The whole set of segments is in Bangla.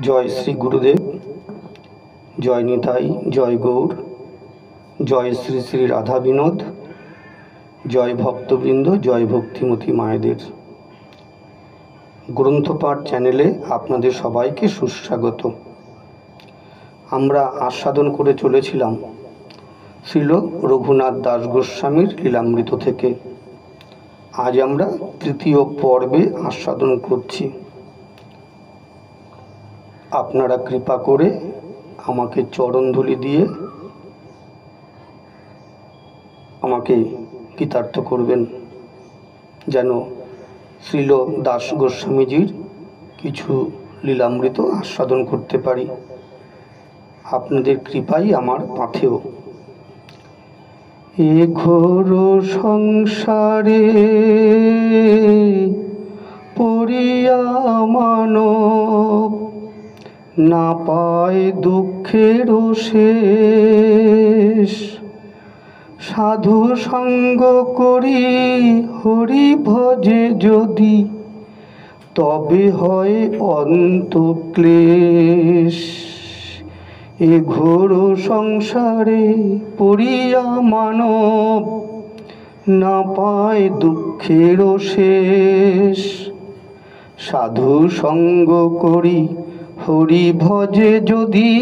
জয় শ্রী গুরুদেব, জয় নিতাই, জয় গৌর, জয় শ্রী শ্রী রাধা বিনোদ, জয় ভক্তবৃন্দ, জয় ভক্তিমতী মায়েদের। গ্রন্থপাঠ চ্যানেলে আপনাদের সবাইকে সুস্বাগত। আমরা আস্বাদন করে চলেছিলাম শ্রীল রঘুনাথ দাস গোস্বামীর লীলামৃত থেকে। আজ আমরা তৃতীয় পর্বে আস্বাদন করছি। আপনারা কৃপা করে আমাকে চরণধূলি দিয়ে আমাকে কৃতার্থ করবেন, যেন শ্রীল দাস গোস্বামীজির কিছু লীলামৃত আস্বাদন করতে পারি। আপনাদের কৃপাই আমার পাথেয়। এ ঘোর সংসারে পড়িয়া মানব না পায় দুঃখের শেষ, সাধু সঙ্গ করি হরি ভজে যদি, তবে হয় অন্তক্লেশ। এ ঘোর সংসারে পড়িয়া মানব না পায় দুঃখের শেষ, সাধু সঙ্গ করি হরি ভজে যদি,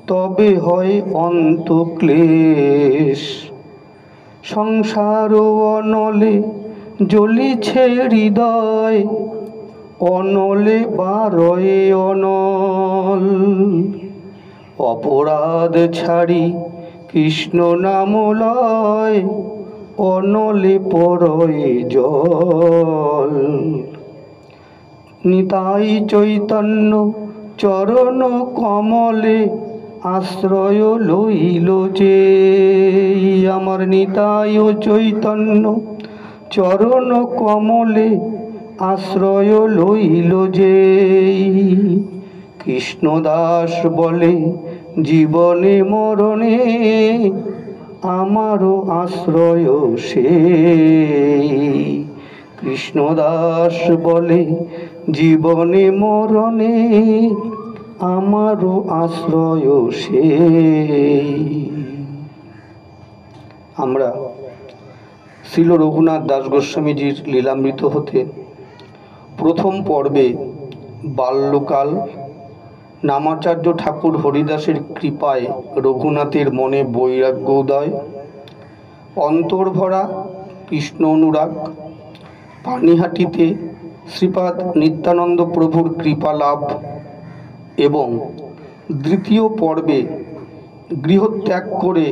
তবে হয় অন্তক্লেশ। সংসার অনলে জ্বলিছে হৃদয়, অনলে বারয়ে অনল। অপরাধ ছাড়ি কৃষ্ণ নাম লয়, অনলে পরয়ে জল। নিতাই চৈতন্য চরণ কমলে আশ্রয় লইল যে, আমার নিতাই ও চৈতন্য চরণ কমলে আশ্রয় লইল যে। কৃষ্ণদাস বলে জীবনে মরণে আমারও আশ্রয় সেই। কৃষ্ণদাস বলে জীবনে মরণে আমারও আশ্রয় সেই। আমরা শ্রীল রঘুনাথ দাস গোস্বামীজির লীলামৃত হতে প্রথম পর্বে বাল্যকাল, নামাচার্য ঠাকুর হরিদাসের কৃপায় রঘুনাথের মনে বৈরাগ্যোদয়, অন্তর্ভরা কৃষ্ণ অনুরাগ, পানিহাটিতে শ্রীপাদ নিত্যানন্দ প্রভুর কৃপা লাভ এবং দ্বিতীয় পর্বে গৃহত্যাগ করে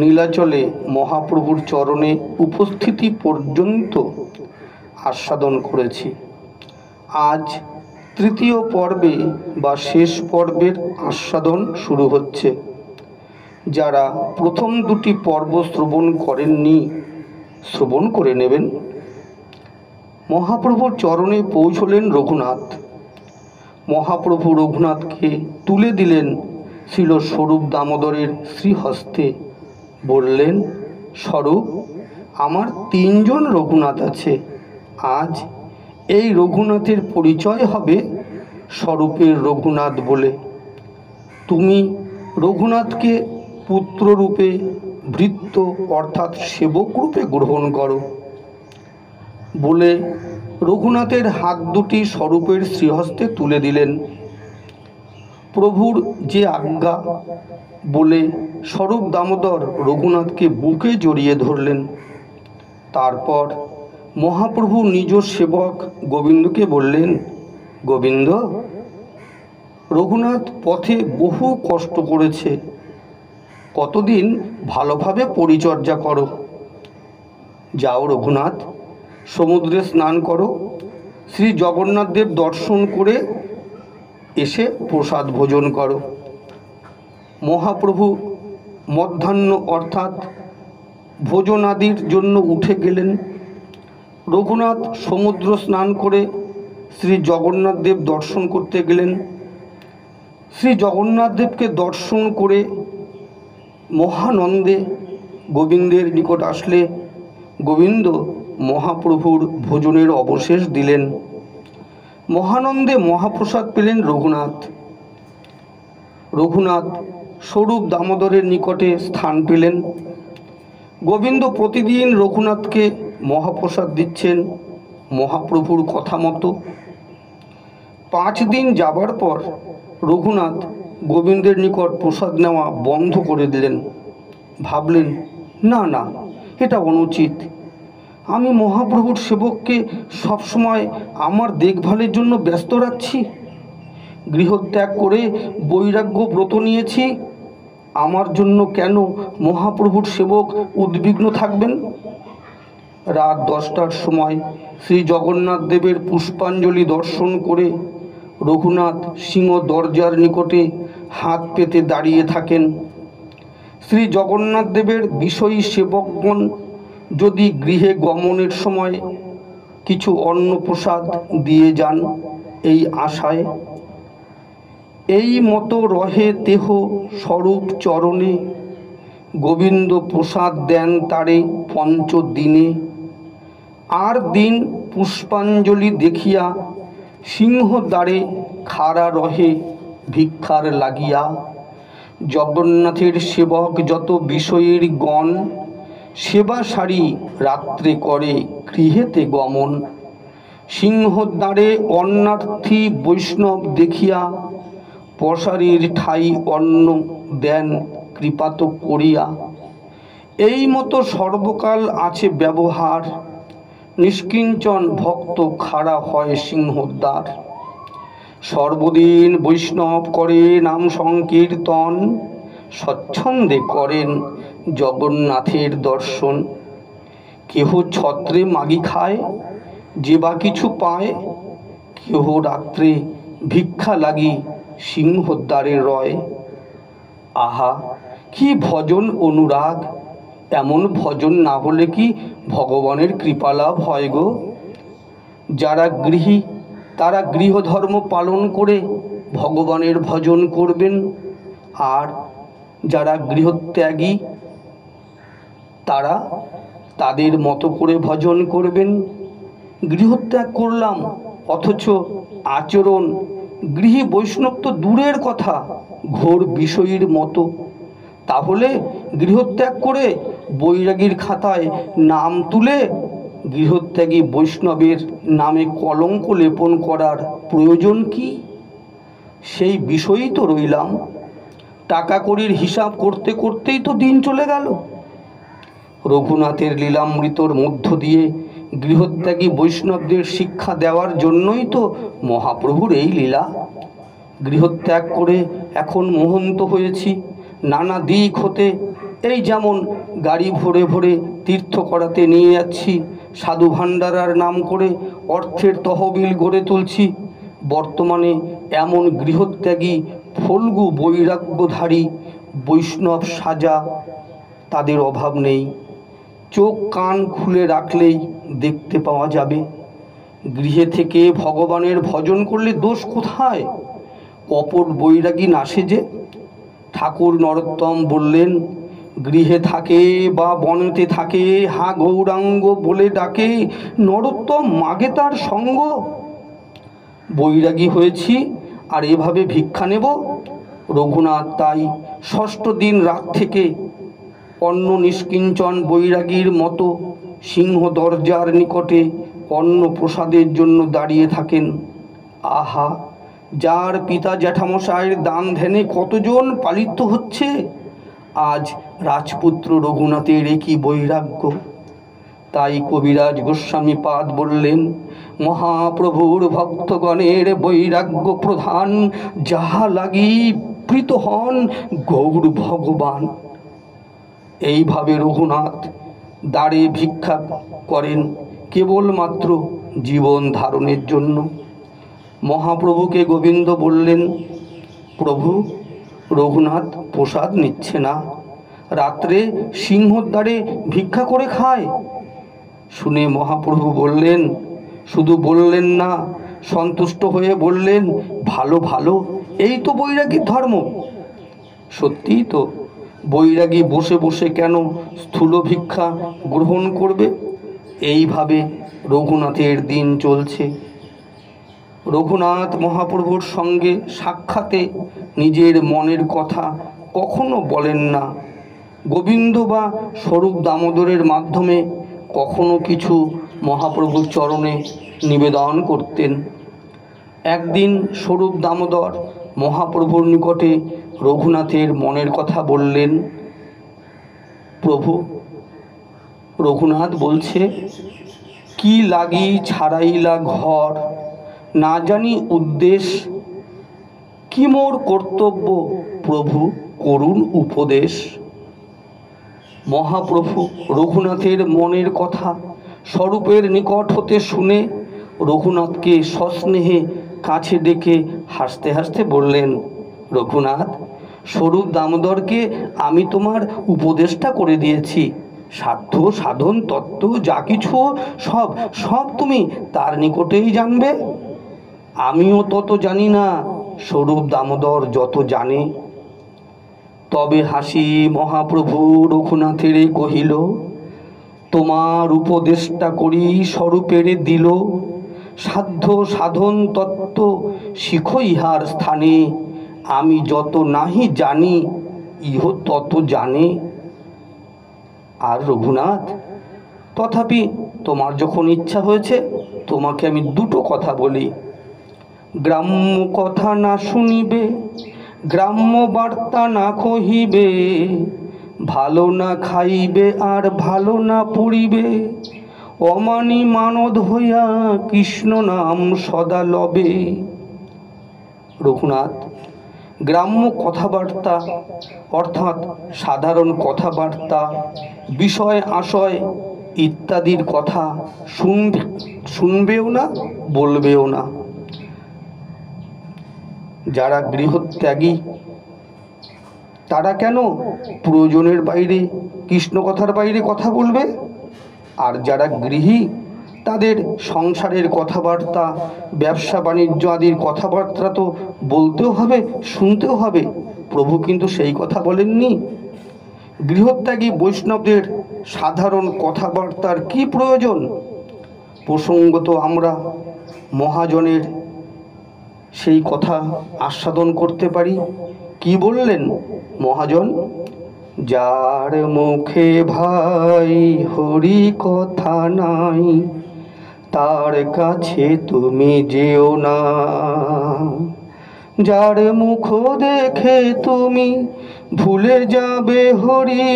নীলাচলে মহাপ্রভুর চরণে উপস্থিতি পর্যন্ত আস্বাদন করেছি। আজ তৃতীয় পর্বে বা শেষ পর্বের আস্বাদন শুরু হচ্ছে। যারা প্রথম দুটি পর্ব শ্রবণ করেননি, শ্রবণ করে নেবেন। মহাপ্রভুর চরণে পৌঁছলেন রঘুনাথ। মহাপ্রভু রঘুনাথকে তুলে দিলেন শ্রীল স্বরূপ দামোদরের শ্রীহস্তে। বললেন, স্বরূপ, আমার তিনজন রঘুনাথ আছে। আজ এই রঘুনাথের পরিচয় হবে স্বরূপের রঘুনাথ বলে। তুমি রঘুনাথকে পুত্ররূপে, ভৃত্য অর্থাৎ সেবক রূপে গ্রহণ করো। বলে রঘুনাথের হাত দুটি স্বরূপের শ্রীহস্তে তুলে দিলেন। প্রভুর যে আজ্ঞা বলে স্বরূপ দামোদর রঘুনাথকে বুকে জড়িয়ে ধরলেন। তারপর মহাপ্রভু নিজ সেবক গোবিন্দকে বললেন, গোবিন্দ, রঘুনাথ পথে বহু কষ্ট করেছে, কতদিন ভালোভাবে পরিচর্যা করো। যাও রঘুনাথ, সমুদ্রে স্নান করো, শ্রী জগন্নাথ দেব দর্শন করে এসে প্রসাদ ভোজন করো। মহাপ্রভু মধ্যাহ্ন অর্থাৎ ভোজনাদির জন্য উঠে গেলেন। রঘুনাথ সমুদ্র স্নান করে শ্রী জগন্নাথ দেব দর্শন করতে গেলেন। শ্রী জগন্নাথ দেবকে দর্শন করে মহানন্দে গোবিন্দের নিকট আসলে গোবিন্দ মহাপ্রভুর ভোজনের অবশেষ দিলেন। মহানন্দে মহাপ্রসাদ পেলেন রঘুনাথ। রঘুনাথ স্বরূপ দামোদরের নিকটে স্থান পেলেন। গোবিন্দ প্রতিদিন রঘুনাথকে মহাপ্রসাদ দিচ্ছেন মহাপ্রভুর কথা মতো। 5 দিন যাবার পর রঘুনাথ গোবিন্দের নিকট প্রসাদ নেওয়া বন্ধ করে দিলেন। ভাবলেন, না না, এটা অনুচিত। আমি মহাপ্রভুর সেবককে সবসময় আমার দেখভালের জন্য ব্যস্ত রাখছি, গৃহত্যাগ করে বৈরাগ্য ব্রত নিয়েছি। আমার জন্য কেন মহাপ্রভুর সেবক উদ্বিগ্ন থাকবেন? রাত 10টার সময় শ্রী জগন্নাথ দেবের পুষ্পাঞ্জলি দর্শন করে রঘুনাথ সিংহ দরজার নিকটে হাত পেতে দাঁড়িয়ে থাকেন। শ্রী জগন্নাথ দেবের বিষয়ী সেবকগণ যদি গৃহে গমনের সময় কিছু অন্নপ্রসাদ দিয়ে যান এই আশায়। এই মতো রহে দেহ স্বরূপ চরণে, গোবিন্দ প্রসাদ দেন তারে 5 দিনে। আর দিন পুষ্পাঞ্জলি দেখিয়া সিংহ দ্বারে খাড়া রহে ভিক্ষার লাগিয়া। জগন্নাথের সেবক যত বিষয়ের গণ, সেবা সারি রাত্রে করে গৃহেতে গমন। সিংহর দ্বারে অন্নার্থী বৈষ্ণব দেখিয়া, পশারির ঠাই অন্ন দেন কৃপাত করিয়া। এই মতো সর্বকাল আছে ব্যবহার, নিষ্কিঞ্চন ভক্ত খাড়া হয় সিংহদ্বার। সর্বদিন বৈষ্ণব করে নাম সংকীর্তন, স্বচ্ছন্দে করেন জগন্নাথের দর্শন। কেহ ছত্রে মাগি খায়, যে বা কিছু পায়, কেহ রাত্রে ভিক্ষা লাগি সিংহদ্বারে রয়। আহা, কি ভজন অনুরাগ! এমন ভজন না হলে কি ভগবানের কৃপালাভ হয় গো? যারা গৃহী তারা গৃহধর্ম পালন করে ভগবানের ভজন করবেন, আর যারা গৃহত্যাগী তারা তাদের মতো করে ভজন করবেন। গৃহত্যাগ করলাম অথচ আচরণ গৃহী বৈষ্ণব তো দূরের কথা, ঘোর বিষয়ীর মতো। তাহলে গৃহত্যাগ করে বৈরাগীর খাতায় নাম তুলে গৃহত্যাগী বৈষ্ণবের নামে কলঙ্ক লেপন করার প্রয়োজন কি? সেই বিষয়ই তো রইলাম। টাকা কড়ির হিসাব করতে করতেই তো দিন চলে গেল। রঘুনাথের লীলামৃতর মধ্য দিয়ে গৃহত্যাগী বৈষ্ণবদের শিক্ষা দেওয়ার জন্যই তো মহাপ্রভুর এই লীলা। গৃহত্যাগ করে এখন মোহন্ত হয়েছি নানা দিক হতে। এই যেমন গাড়ি ভরে ভরে তীর্থ করাতে নিয়ে যাচ্ছি, সাধু ভাণ্ডারার নাম করে অর্থের তহবিল গড়ে তুলছি। বর্তমানে এমন গৃহত্যাগী ফল্গু বৈরাগ্যধারী বৈষ্ণব সাজা তাদের অভাব নেই। চোখ কান খুলে রাখলেই দেখতে পাওয়া যাবে। গৃহে থেকে ভগবানের ভজন করলে দোষ কোথায়? অপর বৈরাগী না সেজে। ঠাকুর নরোত্তম বললেন, গৃহে থাকে বা বনেতে থাকে, হা গৌরাঙ্গ বলে ডাকে, নরোত্তম মাগে তার সঙ্গ। বৈরাগী হয়েছি আর এভাবে ভিক্ষা নেব? রঘুনাথ তাই 6ষ্ঠ দিন রাত থেকে অন্ন নিষ্কিঞ্চন বৈরাগীর মতো সিংহ দরজার নিকটে অন্ন প্রসাদের জন্য দাঁড়িয়ে থাকেন। আহা, যার পিতা জ্যাঠামশাইয়ের দান ধ্যানে কতজন পালিত হচ্ছে, আজ রাজপুত্র রঘুনাথের একই বৈরাগ্য। তাই কবিরাজ গোস্বামী পাদ বললেন, মহাপ্রভুর ভক্তগণের বৈরাগ্য প্রধান, যাহা লাগি প্রীত হন গৌর ভগবান। এইভাবে রঘুনাথ দাঁড়ে ভিক্ষা করেন কেবলমাত্র জীবন ধারণের জন্য। মহাপ্রভুকে গোবিন্দ বললেন, প্রভু, রঘুনাথ প্রসাদ নিচ্ছে না, রাত্রে সিংহদ্বারে ভিক্ষা করে খায়। শুনে মহাপ্রভু বললেন, শুধু বললেন না, সন্তুষ্ট হয়ে বললেন, ভালো ভালো, এই তো বৈরাগীর ধর্ম। সত্যিই তো, বৈরাগী বসে বসে কেন স্থূল ভিক্ষা গ্রহণ করবে? এইভাবে রঘুনাথের দিন চলছে। রঘুনাথ মহাপ্রভুর সঙ্গে সাক্ষাতে নিজের মনের কথা কখনো বলেন না। গোবিন্দ বা স্বরূপ দামোদরের মাধ্যমে কখনো কিছু মহাপ্রভুর চরণে নিবেদন করতেন। একদিন স্বরূপ দামোদর মহাপ্রভুর নিকটে রঘুনাথের মনের কথা বললেন। প্রভু, রঘুনাথ বলছে, কি লাগি ছাড়াইলা ঘর, না জানি উদ্দেশ, কি মোর কর্তব্য প্রভু করুণ উপদেশ। মহাপ্রভু রঘুনাথের মনের কথা স্বরূপের নিকট হতে শুনে রঘুনাথকে সস্নেহে কাছে ডেকে হাসতে হাসতে বললেন, রঘুনাথ, স্বরূপ দামোদরকে আমি তোমার উপদেশটা করে দিয়েছি। সাধ্য সাধন তত্ত্ব যা কিছু সব সব তুমি তার নিকটেই জানবে। আমিও তত জানি না, স্বরূপ দামোদর যত জানে। তবে হাসি মহাপ্রভু রঘুনাথের কহিল, তোমার উপদেশটা করি স্বরূপেরে দিল। সাধ্য সাধন তত্ত্ব শিখো ইহার স্থানে, আমি যত নাহি জানি ইহ তত জানে। আর রঘুনাথ, তথাপি তোমার যখন ইচ্ছা হয়েছে তোমাকে আমি দুটো কথা বলি। গ্রাম্য কথা না শুনিবে, গ্রাম্য বার্তা না কহিবে, ভালো না খাইবে আর ভালো না পড়িবে, অমানি মানদ হইয়া কৃষ্ণ নাম সদা লবে। রঘুনাথ, গ্রাম্য কথাবার্তা অর্থাৎ সাধারণ কথাবার্তা, বিষয় আশয় ইত্যাদির কথা শুনবেও না, বলবেও না। যারা গৃহত্যাগী তারা কেন প্রয়োজনের বাইরে কৃষ্ণ কথার বাইরে কথা বলবে? আর যারা গৃহী তাদের সংসারের কথাবার্তা, ব্যবসা বাণিজ্য আদির কথাবার্তা তো বলতেও হবে, শুনতেও হবে। প্রভু কিন্তু সেই কথা বলেননি। গৃহত্যাগী বৈষ্ণবদের সাধারণ কথাবার্তার কি প্রয়োজন? প্রসঙ্গত আমরা মহাজনের সেই কথা আস্বাদন করতে পারি। কি বললেন মহাজন? যার মুখে ভাই হরি কথা নাই, তার কাছে তুমি যেও না। যার মুখ দেখে তুমি ভুলে যাবে হরি,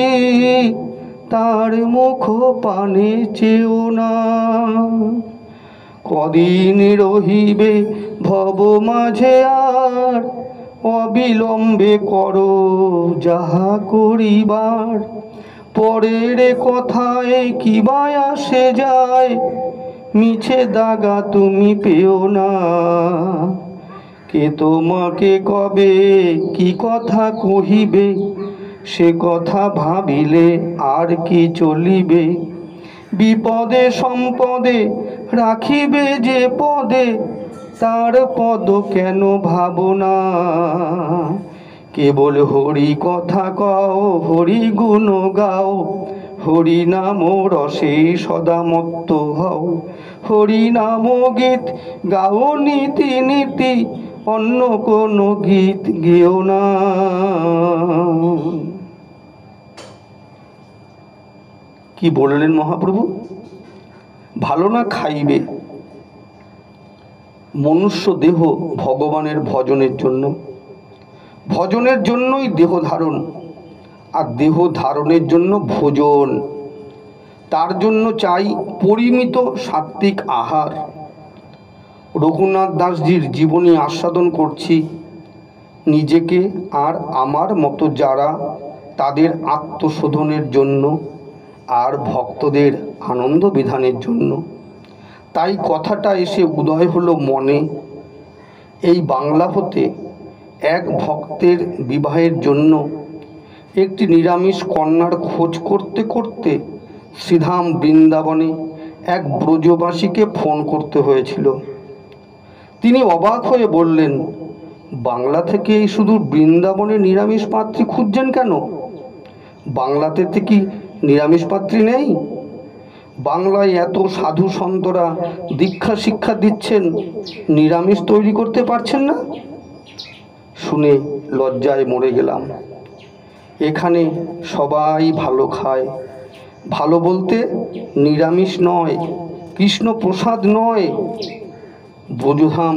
তার মুখ পানে চেও না। কদিন রহিবে ভব মাঝে আর, অবিলম্বে করো যাহা করিবার। পরের কথায় কিবা আসে যায়, মিছে দাগা তুমি পেও না। কে তোমাকে কবে কি কথা কহিবে, সে কথা ভাবিলে আর কি চলিবে। বিপদে সম্পদে রাখিবে যে পদে, তার পদ কেন ভাবনা। কেবল হরি কথা কও, হরি গুণ গাও, হরি নাম রসে সদা মত্ত হও। হরি নাম গীত গাও নীতি নীতি, অন্য কোনো গীত গেও না। কি বললেন মহাপ্রভু? ভালো না খাইবে। মনুষ্য দেহ ভগবানের ভজনের জন্য, ভজনের জন্যই দেহ ধারণ, আর দেহ ধারণের জন্য ভোজন। তার জন্য চাই পরিমিত সাত্ত্বিক আহার। রঘুনাথ দাসজির জীবনী আস্বাদন করছি নিজেকে আর আমার মতো যারা, তাদের আত্মশোধনের জন্য আর ভক্তদের আনন্দ বিধানের জন্য। তাই কথাটা এসে উদয় হলো মনে। এই বাংলা হতে এক ভক্তের বিবাহের জন্য একটি নিরামিষ কন্যার খোঁজ করতে করতে শ্রীধাম বৃন্দাবনে এক ব্রজবাসীকে ফোন করতে হয়েছিল। তিনি অবাক হয়ে বললেন, বাংলা থেকে এই শুধু বৃন্দাবনে নিরামিষ পাত্রী খুঁজছেন কেন? বাংলাতে কি নিরামিষ পাত্রী নেই? বাংলায় এত সাধু সন্তরা দীক্ষা শিক্ষা দিচ্ছেন, নিরামিষ তৈরি করতে পারছেন না? শুনে লজ্জায় মরে গেলাম। এখানে সবাই ভালো খায়, ভালো বলতে নিরামিষ নয়, কৃষ্ণ প্রসাদ নয়। ব্রজধাম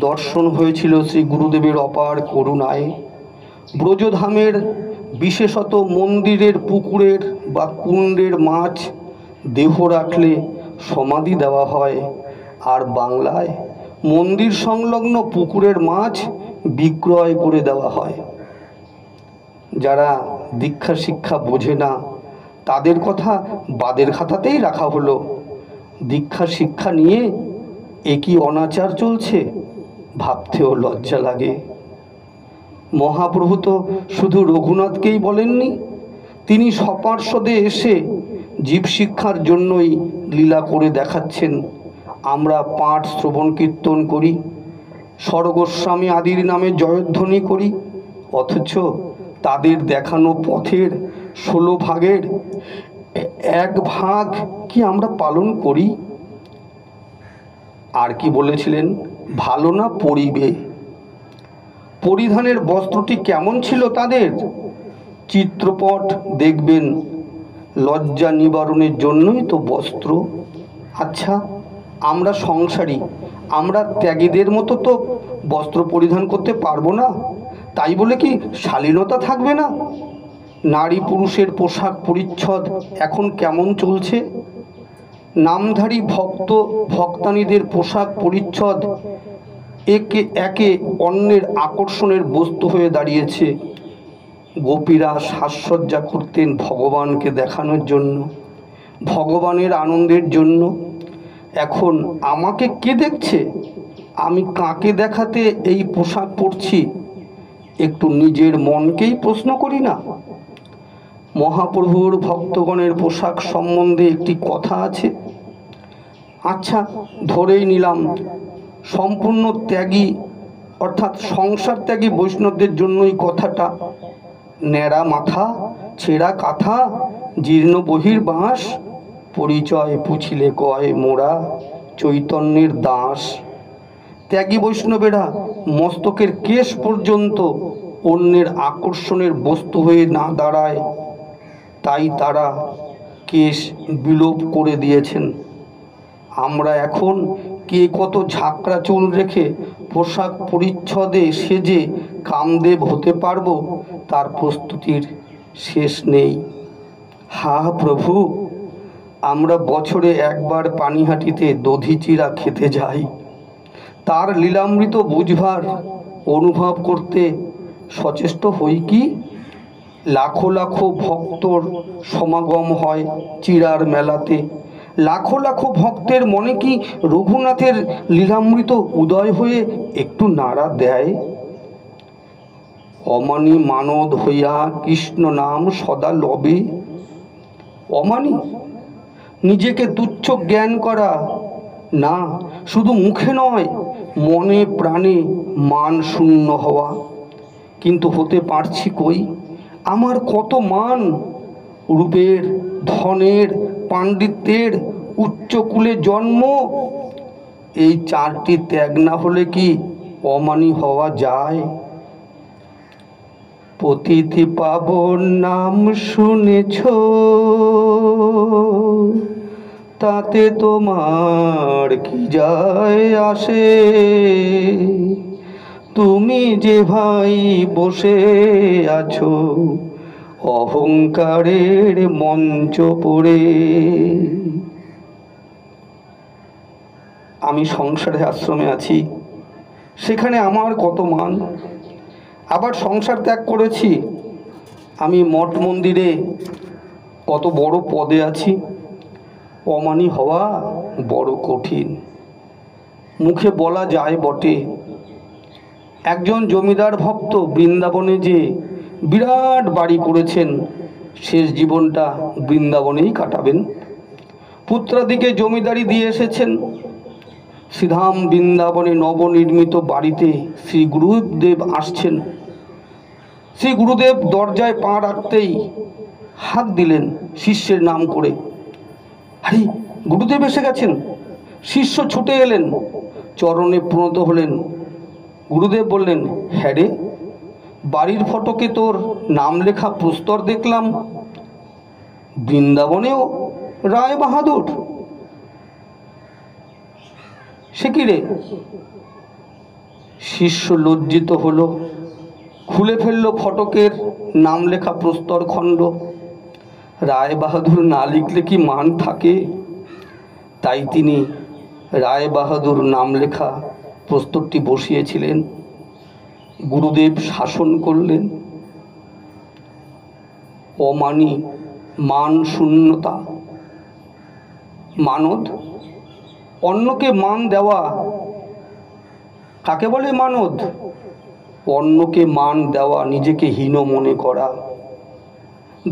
দর্শন হয়েছিল শ্রী গুরুদেবের অপার করুণায়। ব্রজধামের বিশেষত মন্দিরের পুকুরের বা কুণ্ডের মাছ দেহ রাখলে সমাধি দেওয়া হয়, আর বাংলায় মন্দির সংলগ্ন পুকুরের মাছ বিক্রয় করে দেওয়া হয়। যারা দীক্ষা শিক্ষা বোঝে না তাদের কথা বাদের খাতাতেই রাখা হলো। দীক্ষা শিক্ষা নিয়ে একই অনাচার চলছে, ভাবতেও লজ্জা লাগে। মহাপ্রভু তো শুধু রঘুনাথকেই বলেননি, তিনি সপার্শ্বদে এসে জীব শিক্ষার জন্যই লীলা করে দেখাচ্ছেন। আমরা পাঠ শ্রবণ কীর্তন করি, স্বরগোস্বামী আদির নামে জয়ধ্বনি করি, অথচ তাদের দেখানো পথের 16 ভাগের 1 ভাগ কি আমরা পালন করি? আর কি বলেছিলেন? ভালো না পরিবে। পরিধানের বস্ত্রটি কেমন ছিল তাদের? চিত্রপট দেখবেন, লজ্জা নিবারণের জন্যই তো বস্ত্র। আচ্ছা, আমরা সংসারী, আমরা ত্যাগীদের মতো তো বস্ত্র পরিধান করতে পারবো না, তাই বলে কি শালীনতা থাকবে না? নারী পুরুষের পোশাক পরিচ্ছদ এখন কেমন চলছে? নামধারী ভক্তানীদের পোশাক পরিচ্ছদ একে অন্যের আকর্ষণের বস্তু হয়ে দাঁড়িয়েছে। গোপীরা সাজসজ্জা করতেন ভগবানকে দেখানোর জন্য, ভগবানের আনন্দের জন্য। এখন আমাকে কে দেখছে, আমি কাকে দেখাতে এই পোশাক পরছি, একটু নিজের মনকেই প্রশ্ন করি না? মহাপ্রভুর ভক্তগণের পোশাক সম্বন্ধে একটি কথা আছে। আচ্ছা, ধরেই নিলাম সম্পূর্ণ ত্যাগী অর্থাৎ সংসার ত্যাগী বৈষ্ণবদের জন্যই কথাটা। ন্যাড়া মাথা, ছেঁড়া কাঁথা, জীর্ণ বহির্বাস, পরিচয় পুছিলে কয় মোরা চৈতন্যের দাস। ত্যাগী বৈষ্ণবেরা মস্তকের কেশ পর্যন্ত অন্যের আকর্ষণের বস্তু হয়ে না দাঁড়ায়, তাই তারা কেশ বিলোপ করে দিয়েছেন। আমরা এখন কে কত ঝাঁকড়া চুল রেখে পোশাক পরিচ্ছদে সেজে কামদেব হতে পারবো, তার প্রস্তুতির শেষ নেই। হা প্রভু, আমরা বছরে একবার পানিহাটিতে দধিচিরা খেতে যাই, তার লীলামৃত বুঝবার অনুভব করতে সচেষ্ট হই কি? লাখো লাখো ভক্তর সমাগম হয় চিরার মেলাতে। লাখো লাখো ভক্তের মনে কি রঘুনাথের লীলামৃত উদয় হয়ে একটু নাড়া দেয়? অমানি মানদ হইয়া কৃষ্ণ নাম সদা লবে। অমানি, নিজেকে তুচ্ছ জ্ঞান করা না, শুধু মুখে নয় মনে প্রাণে মান শূন্য হওয়া। কিন্তু হতে পারছি কই? আমার কত মান, রূপের, ধনের, পাণ্ডিত্যের, উচ্চকুলে জন্ম, এই 4টি ত্যাগ না হলে কি অমানি হওয়া যায়? পতিথি পাবন নাম শুনেছ, তাতে তোমার কি যায় আসে? তুমি যে ভাই বসে আছো অহংকারের মঞ্চ পড়ে। আমি সংসারে আশ্রমে আছি, সেখানে আমার কত মান। আবার সংসার ত্যাগ করেছি, আমি মঠ মন্দিরে কত বড় পদে আছি। অমানি হওয়া বড় কঠিন, মুখে বলা যায় বটে। একজন জমিদার ভক্ত বৃন্দাবনে যে বিরাট বাড়ি করেছেন, শেষ জীবনটা বৃন্দাবনেই কাটাবেন। পুত্রাদিকে জমিদারি দিয়ে এসেছেন। শ্রীধাম বৃন্দাবনে নবনির্মিত বাড়িতে শ্রী গুরুদেব আসছেন। শ্রী গুরুদেব দরজায় পা রাখতেই হাত দিলেন শিষ্যের নাম করে। আরে গুরুদেব এসে গেছেন। শিষ্য ছুটে এলেন, চরণে প্রণত হলেন। গুরুদেব বললেন, হ্যাঁ রে, বাড়ির ফটকে তোর নাম লেখা প্রস্তর দেখলাম, বৃন্দাবনেও রায় বাহাদুর। সে কি রে? শিষ্য লজ্জিত হলো, খুলে ফেলল ফটকের নাম লেখা প্রস্তর খণ্ড। রায় বাহাদুর না লিখলে কি মান থাকে? তাই তিনি রায় বাহাদুর নাম লেখা প্রস্তরটি বসিয়েছিলেন। গুরুদেব শাসন করলেন, অমানি, মান শূন্যতা। মানদ, অন্যকে মান দেওয়া কাকে বলে? মানদ। অন্যকে মান দেওয়া, নিজেকে হীন মনে করা।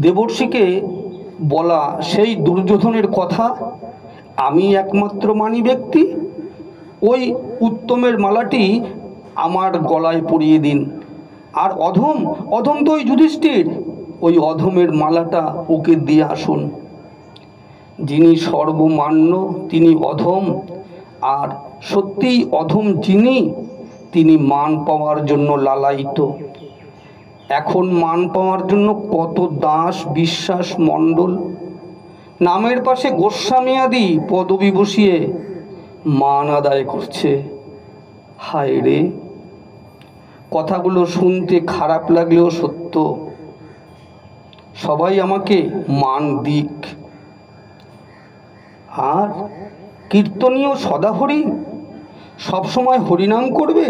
দেবর্ষিকে বলা সেই দুর্যোধনের কথা, আমি একমাত্র মানি ব্যক্তি, ওই উত্তমের মালাটি আমার গলায় পরিয়ে দিন। আর অধম, অধম তো ওই যুধিষ্ঠির, ওই অধমের মালাটা ওকে দিয়ে আসুন। যিনি সর্বমান্য তিনি অধম, আর সত্যিই অধম যিনি, তিনি মান পাওয়ার জন্য লালায়িত। এখন মান পাওয়ার জন্য কত দাস বিশ্বাস মণ্ডল নামের পাশে গোস্বামী আদি পদবি বসিয়ে মান আদায় করছে। হায় রে, কথাগুলো শুনতে খারাপ লাগলেও সত্য। সবাই আমাকে মান দিক। আর কীর্তনীয় সদাহরি, সবসময় হরিনাম করবে।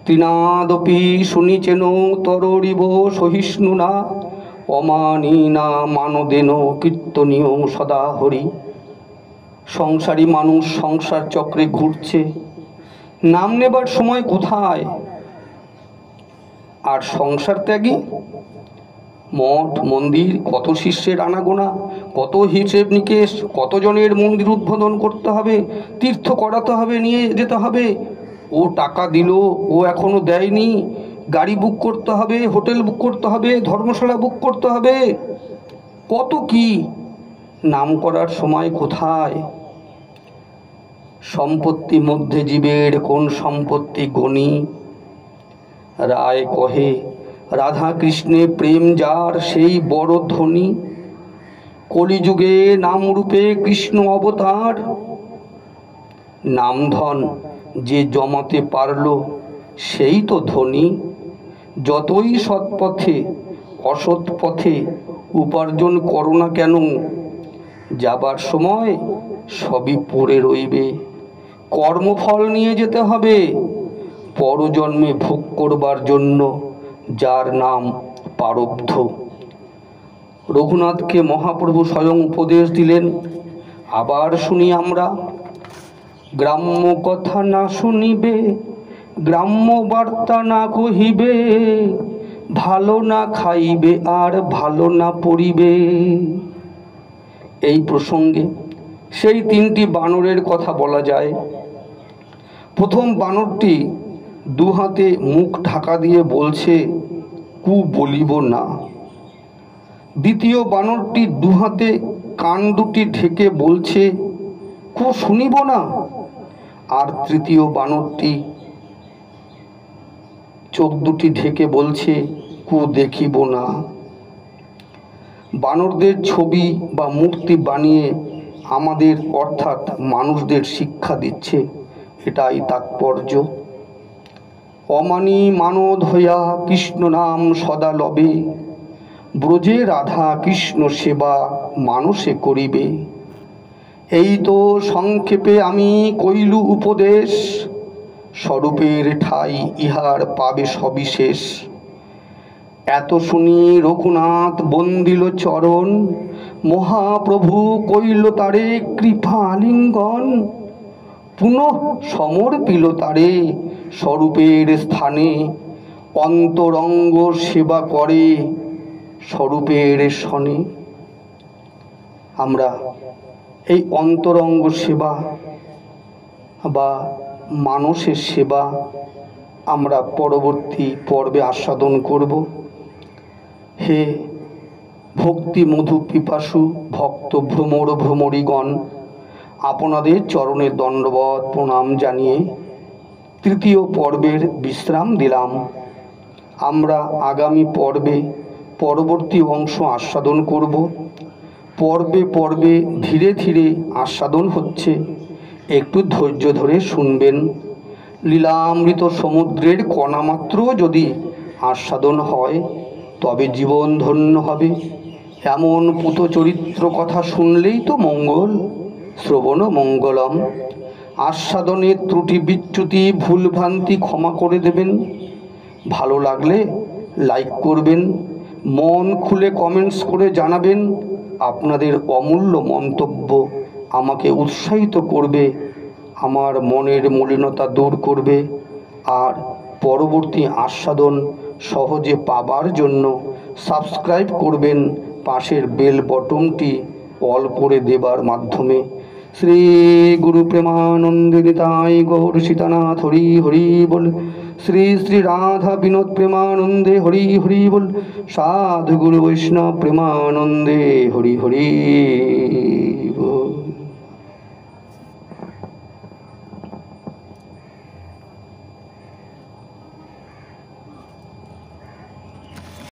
তৃণাদপি শুনিচেন তরিব সহিষ্ণু না, অমানি না মানদেন কীর্তনীয় সদা হরি। সংসারী মানুষ সংসার চক্রে ঘুরছে, নাম নেবার সময় কোথায়? আর সংসার ত্যাগী মঠ মন্দির, কত শিষ্যের আনাগোনা, কত হিসেব নিকেশ, কতজনের মন্দির উদ্বোধন করতে হবে, তীর্থ করাতে হবে, নিয়ে যেতে হবে। ও টাকা দিল, ও এখনো দেয়নি, গাড়ি বুক করতে হবে, হোটেল বুক করতে হবে, ধর্মশালা বুক করতে হবে, কত কি। নাম করার সময় কোথায়? সম্পত্তি মধ্যে জীবের কোন সম্পত্তি গণি? রায় কহে, রাধা কৃষ্ণে প্রেম যার সেই বড় ধনী। কলিযুগে নামরূপে কৃষ্ণ অবতার। নামধন যে জমাতে পারল সেই তো ধনী। যতই সৎপথে অসৎ পথে উপার্জন করো না কেন, যাবার সময় সবই পড়ে রইবে। কর্মফল নিয়ে যেতে হবে পরজন্মে ভোগ করবার জন্য, যার নাম প্রারব্ধ। রঘুনাথকে মহাপ্রভু স্বয়ং উপদেশ দিলেন। আবার শুনি আমরা, গ্রাম্য কথা না শুনিবে, গ্রাম্য বার্তা না কহিবে, ভালো না খাইবে আর ভালো না পড়িবে। এই প্রসঙ্গে সেই তিনটি বানরের কথা বলা যায়। প্রথম বানরটি দুহাতে মুখ ঢাকা দিয়ে বলছে, কু বলিব না। দ্বিতীয় বানরটি দুহাতে কান দুটি ঢেকে বলছে, কু শুনিব না। আর তৃতীয় বানরটি চোখ দুটি ঢেকে বলছে, কু দেখিব না। বানরদের ছবি বা মূর্তি বানিয়ে আমাদের অর্থাৎ মানুষদের শিক্ষা দিচ্ছে, এটাই তাৎপর্য। অমানি মানদ হইয়া কৃষ্ণ নাম সদা লবে, ব্রজে রাধা কৃষ্ণ সেবা মানুষে করিবে। এই তো সংক্ষেপে আমি কইলু উপদেশ, স্বরূপের ঠাই ইহার পাবে সবিশেষ। এত শুনি রঘুনাথ বন্দিল চরণ, মহাপ্রভু কইল তারে কৃপা আলিঙ্গন। পুনঃ সমর্পিল তারে স্বরূপের স্থানে, অন্তরঙ্গ সেবা করে স্বরূপের শনে। আমরা এই অন্তরঙ্গ সেবা বা মানসের সেবা আমরা পরবর্তী পর্বে আস্বাদন করব। হে ভক্তি মধু পিপাসু ভক্ত ভ্রমর ভ্রমরীগণ, আপনাদের চরণে দণ্ডবৎ প্রণাম জানিয়ে তৃতীয় পর্বের বিশ্রাম দিলাম। আমরা আগামী পর্বে পরবর্তী অংশ আস্বাদন করব। পর্বে পর্বে ধীরে ধীরে আস্বাদন হচ্ছে, একটু ধৈর্য ধরে শুনবেন। লীলামৃত সমুদ্রের কণামাত্র যদি আস্বাদন হয় তবে জীবন ধন্য হবে। এমন পুত চরিত্র কথা শুনলেই তো মঙ্গল। শ্রবণ মঙ্গলম। আস্বাদনের ত্রুটি বিচ্যুতি ভুলভ্রান্তি ক্ষমা করে দেবেন। ভালো লাগলে লাইক করবেন, মন খুলে কমেন্টস করে জানাবেন। আপনাদের অমূল্য মন্তব্য আমাকে উৎসাহিত করবে, আমার মনের মলিনতা দূর করবে। আর পরবর্তী আস্বাদন সহজে পাবার জন্য সাবস্ক্রাইব করবেন, পাশের বেল বটনটি অল করে দেবার মাধ্যমে। শ্রী গুরু প্রেমানন্দে নিতাই গৌর সীতানাথ হরি হরি বল। শ্রী শ্রী রাধা বিনোদ প্রেমানন্দে হরি হরি বল। সাধু গুরু বৈষ্ণব প্রেমানন্দে হরি হরি।